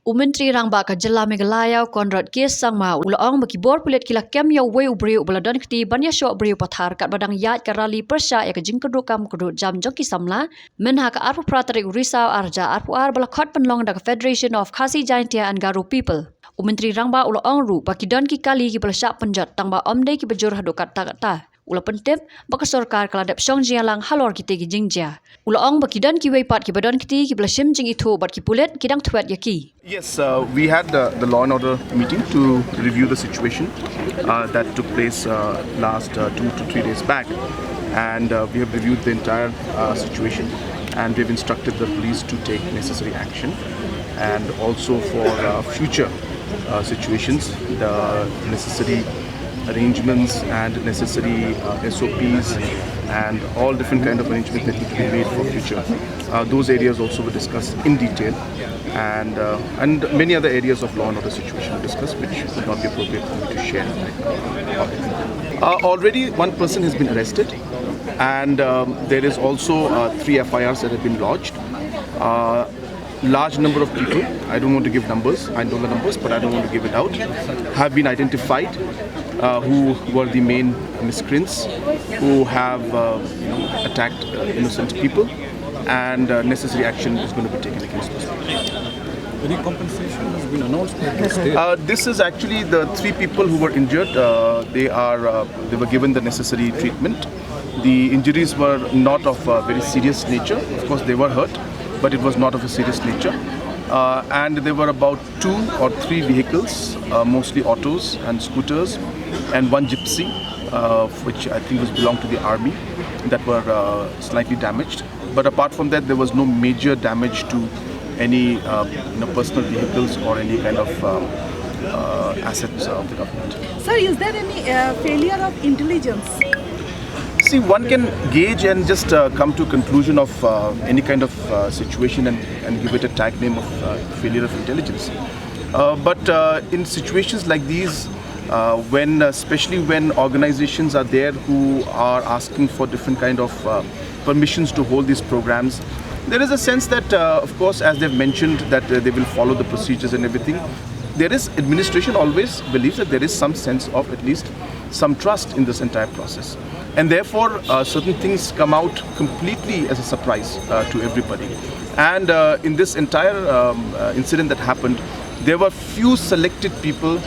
Umentri rangba ka jela Meghalaya konrad kes sangma ulaong makibor pulit kila kem ya uwei briew baladon kti banya shoh briew pathar kat badang īaid karali persya ya ka jingkudu kam kudu jam joki samla menha ka arpu pratari risau arja arpu ar balakot penlong da Federation of Khasi Jaintia and Garo People. Umentri rangba ulaong ru bakidon ki kali ki belasyak penjat tangba omde ki bejur hadukat ta ula pentep baka sorkar kaladap syong jialang halor kiti ki jingja. Ulaong bakidan ki weipat ki badon kiti ki belasim jing itu bat ki pulit kidang thwet yaki. Yes, we had the law and order meeting to review the situation that took place last 2 to 3 days back, and we have reviewed the entire situation, and we have instructed the police to take necessary action, and also for future situations, the necessary arrangements and necessary SOPs and all different kind of arrangements that need to be made for future. Those areas also were discussed in detail, and many other areas of law and order situation were discussed, which would not be appropriate for me to share right now. Already one person has been arrested, and there is also 3 FIRs that have been lodged. Large number of people, I don't want to give numbers, I know the numbers, but I don't want to give it out, have been identified who were the main miscreants who have attacked innocent people, and necessary action is going to be taken against those people. Any compensation has been announced by the state? This is actually the 3 people who were injured. They were given the necessary treatment. The injuries were not of very serious nature. Of course, they were hurt, but it was not of a serious nature. And there were about 2 or 3 vehicles, mostly autos and scooters, and 1 gypsy, which I think belonged to the army, that were slightly damaged. But apart from that, there was no major damage to any personal vehicles or any kind of assets of the government. Sir, is there any failure of intelligence? See, one can gauge and just come to a conclusion of any kind of situation and give it a tag name of failure of intelligence. But in situations like these, especially when organizations are there who are asking for different kind of permissions to hold these programs, there is a sense that, of course, as they've mentioned, that they will follow the procedures and everything. There is, administration always believes that there is some sense of at least some trust in this entire process. And therefore, certain things come out completely as a surprise to everybody. And in this entire incident that happened, there were few selected people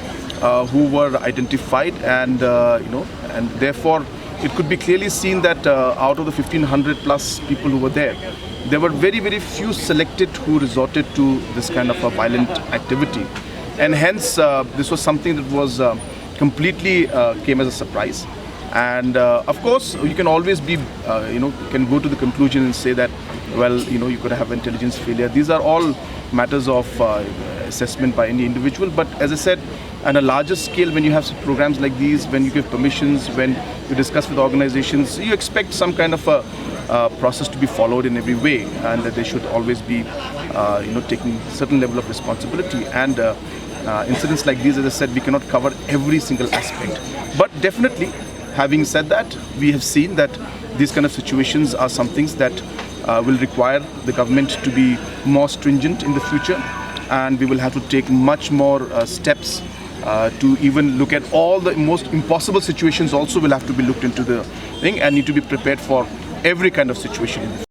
who were identified, and and therefore it could be clearly seen that out of the 1,500 plus people who were there were very, very few selected who resorted to this kind of a violent activity. And hence, this was something that was completely came as a surprise. And of course, you can always be, can go to the conclusion and say that, well, you could have intelligence failure. These are all matters of assessment by any individual. But as I said, on a larger scale, when you have programs like these, when you give permissions, when you discuss with organizations, you expect some kind of a process to be followed in every way, and that they should always be, taking certain level of responsibility. And incidents like these, as I said, we cannot cover every single aspect. But definitely, having said that, we have seen that these kind of situations are some things that will require the government to be more stringent in the future, and we will have to take much more steps to even look at all the most impossible situations. Also will have to be looked into the thing, and need to be prepared for every kind of situation in the future.